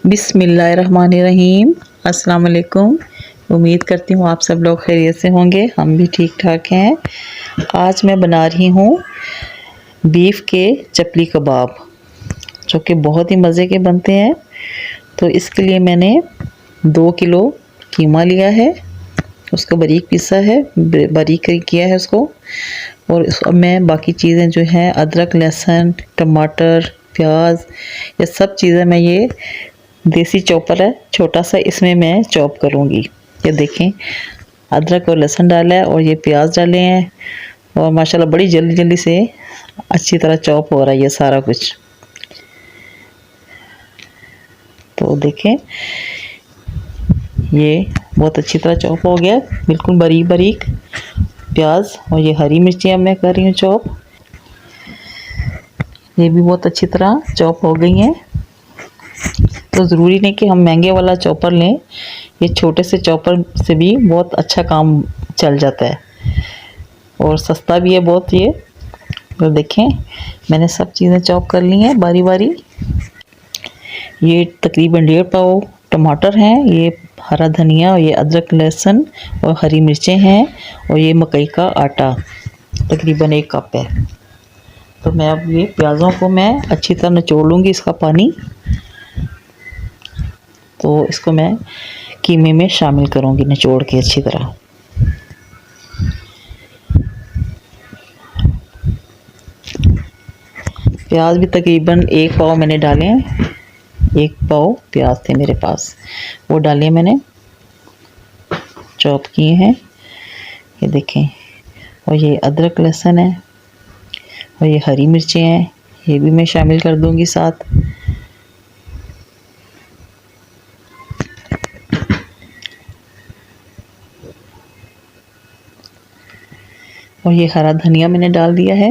बिस्मिल्लाहिर्रहमानिर्रहीम। अस्सलाम वालेकुम। उम्मीद करती हूँ आप सब लोग खैरियत से होंगे, हम भी ठीक ठाक हैं। आज मैं बना रही हूँ बीफ के चपली कबाब, जो कि बहुत ही मज़े के बनते हैं। तो इसके लिए मैंने 2 किलो कीमा लिया है, उसको बारीक पीसा है, बारीक किया है उसको। और मैं बाकी चीज़ें जो हैं अदरक, लहसुन, टमाटर, प्याज, ये सब चीज़ें मैं ये देसी चॉपर है छोटा सा, इसमें मैं चॉप करूँगी। ये देखें, अदरक और लहसुन डाला है और ये प्याज डाले हैं और माशाल्लाह बड़ी जल्दी जल्दी से अच्छी तरह चॉप हो रहा है ये सारा कुछ। तो देखें, ये बहुत अच्छी तरह चॉप हो गया, बिल्कुल बारीक बारीक प्याज। और ये हरी मिर्ची अब मैं कर रही हूँ चॉप, ये भी बहुत अच्छी तरह चॉप हो गई हैं। तो ज़रूरी नहीं कि हम महंगे वाला चॉपर लें, ये छोटे से चॉपर से भी बहुत अच्छा काम चल जाता है और सस्ता भी है बहुत ये। तो देखें, मैंने सब चीज़ें चॉप कर ली हैं बारी बारी। ये तकरीबन 1.5 पाव टमाटर हैं, ये हरा धनिया, और ये अदरक लहसुन और हरी मिर्चें हैं, और ये मकई का आटा तकरीबन 1 कप है। तो मैं अब ये प्याज़ों को मैं अच्छी तरह निचोड़ लूँगी इसका पानी। तो इसको मैं कीमे में शामिल करूँगी निचोड़ के अच्छी तरह। प्याज भी तकरीबन 1 पाव मैंने डाले हैं, 1 पाव प्याज थे मेरे पास, वो डाले मैंने, चॉप किए हैं, ये देखें। और ये अदरक लहसुन है और ये हरी मिर्चें हैं, ये भी मैं शामिल कर दूंगी साथ। और ये हरा धनिया मैंने डाल दिया है।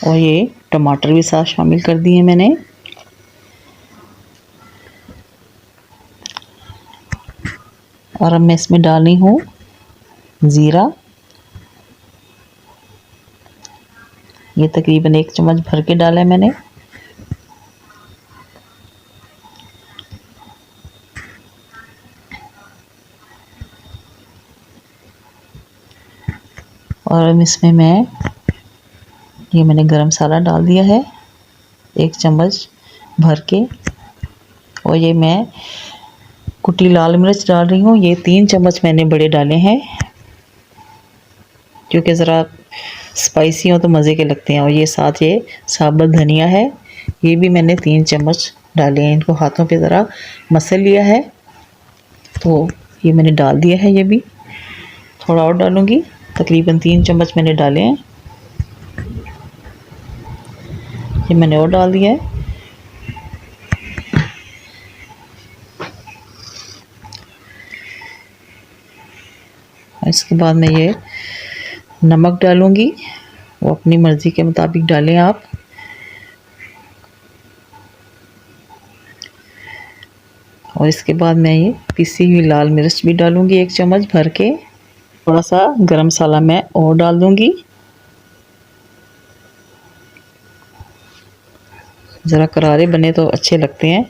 और ये टमाटर भी साथ शामिल कर दिए मैंने। और अब मैं इसमें डाल रही हूँ ज़ीरा, ये तकरीबन 1 चम्मच भर के डाला है मैंने। और इसमें ये मैंने गरम मसाला डाल दिया है 1 चम्मच भर के। और ये मैं कुटी लाल मिर्च डाल रही हूँ, ये 3 चम्मच मैंने बड़े डाले हैं, क्योंकि ज़रा स्पाइसी हो तो मज़े के लगते हैं। और ये साथ ये साबुत धनिया है, ये भी मैंने 3 चम्मच डाले हैं, इनको हाथों पे ज़रा मसल लिया है। तो ये मैंने डाल दिया है, ये भी थोड़ा और डालूँगी, तकरीबन 3 चम्मच मैंने डाले हैं, ये मैंने और डाल दिया है। इसके बाद मैं ये नमक डालूँगी, वो अपनी मर्ज़ी के मुताबिक डालें आप। और इसके बाद मैं ये पिसी हुई लाल मिर्च भी डालूँगी 1 चम्मच भर के। थोड़ा सा गरम मसाला मैं और डाल दूँगी, ज़रा करारे बने तो अच्छे लगते हैं।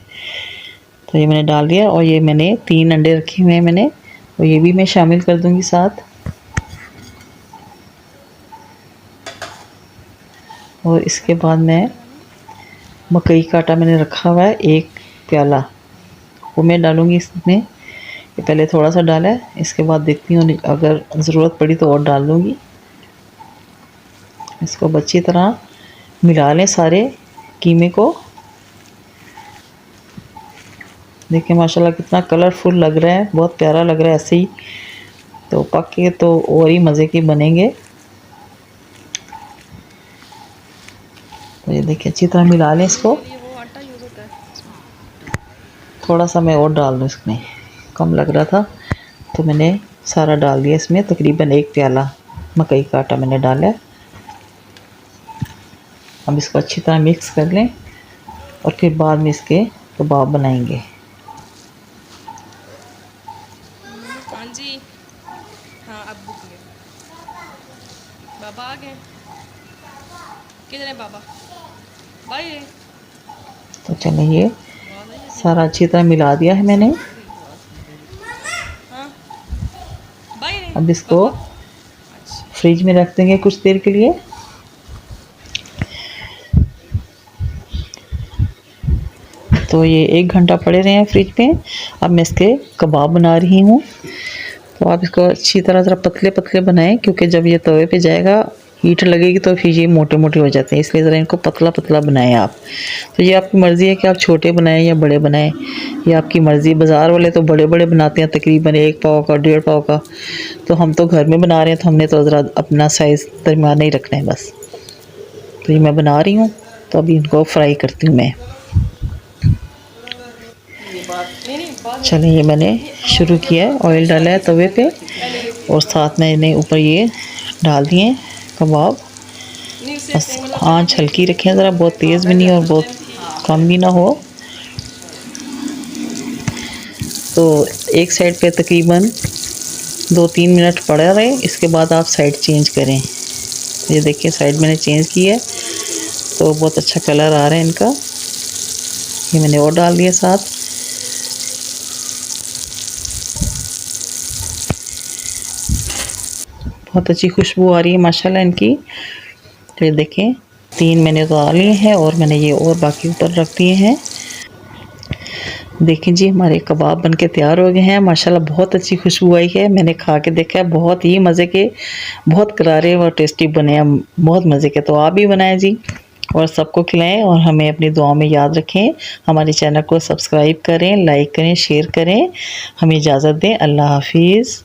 तो ये मैंने डाल दिया। और ये मैंने 3 अंडे रखे हुए हैं मैंने, और ये भी मैं शामिल कर दूँगी साथ। और इसके बाद मैं मकई का आटा मैंने रखा हुआ है 1 प्याला, वो मैं डालूँगी इसमें। ये पहले थोड़ा सा डाला है, इसके बाद देखती हूँ अगर ज़रूरत पड़ी तो और डाल दूँगी। इसको अच्छी तरह मिला लें सारे कीमे को। देखिए माशाल्लाह कितना कलरफुल लग रहा है, बहुत प्यारा लग रहा है ऐसे ही। तो पके तो और ही मज़े के बनेंगे। तो ये देखिए अच्छी तरह मिला लें इसको। थोड़ा सा मैं और डाल दूँ, इसमें कम लग रहा था तो मैंने सारा डाल दिया इसमें। तकरीबन 1 प्याला मकई का आटा मैंने डाला है। अब इसको अच्छी तरह मिक्स कर लें और फिर बाद में इसके कबाब बनाएंगे। हाँ जी, हाँ अब बुक ले बाबा आ गए। किधर है बाबा? भाई तो चलिए ये सारा अच्छी तरह मिला दिया है मैंने। हाँ भाई अब इसको अच्छा फ्रिज में रख देंगे कुछ देर के लिए। तो ये 1 घंटा पड़े रहे हैं फ्रिज में। अब मैं इसके कबाब बना रही हूँ। तो आप इसको अच्छी तरह ज़रा पतले पतले बनाएं, क्योंकि जब ये तवे पे जाएगा हीटर लगेगी तो फिर ये मोटे मोटे हो जाते हैं, इसलिए ज़रा इनको पतला पतला बनाएं आप। तो ये आपकी मर्ज़ी है कि आप छोटे बनाएं या बड़े बनाएं, ये आपकी मर्ज़ी। बाज़ार वाले तो बड़े बड़े बनाते हैं, तकरीबन 1 पाव का 1.5 पाव का। तो हम तो घर में बना रहे हैं, तो हमने तो ज़रा अपना साइज़ दरमियाना ही रखना है बस। तो ये मैं बना रही हूँ, तो अभी इनको फ्राई करती हूँ मैं। चलिए ये मैंने शुरू किया है, ऑयल डाला है तवे पे और साथ में मैंने ऊपर ये डाल दिए कबाब। बस आंच हल्की रखें ज़रा, बहुत तेज़ भी नहीं और बहुत कम भी ना हो। तो एक साइड पे तकरीबन 2-3 मिनट पड़ा रहे, इसके बाद आप साइड चेंज करें। ये देखिए साइड मैंने चेंज की है, तो बहुत अच्छा कलर आ रहा है इनका। ये मैंने और डाल दिया साथ। बहुत अच्छी खुशबू आ रही है माशाल्लाह इनकी। तो ये देखें 3 मैंने तो डाल लिए हैं और मैंने ये और बाकी ऊपर रख दिए हैं। देखें जी हमारे कबाब बनके तैयार हो गए हैं माशाल्लाह। बहुत अच्छी खुशबू आई है। मैंने खा के देखा है, बहुत ही मज़े के, बहुत करारे और टेस्टी बने हैं, बहुत मज़े के। तो आप भी बनाएं जी और सबको खिलाएं और हमें अपनी दुआओं में याद रखें। हमारे चैनल को सब्सक्राइब करें, लाइक करें, शेयर करें। हमें इजाज़त दें। अल्लाह हाफिज़।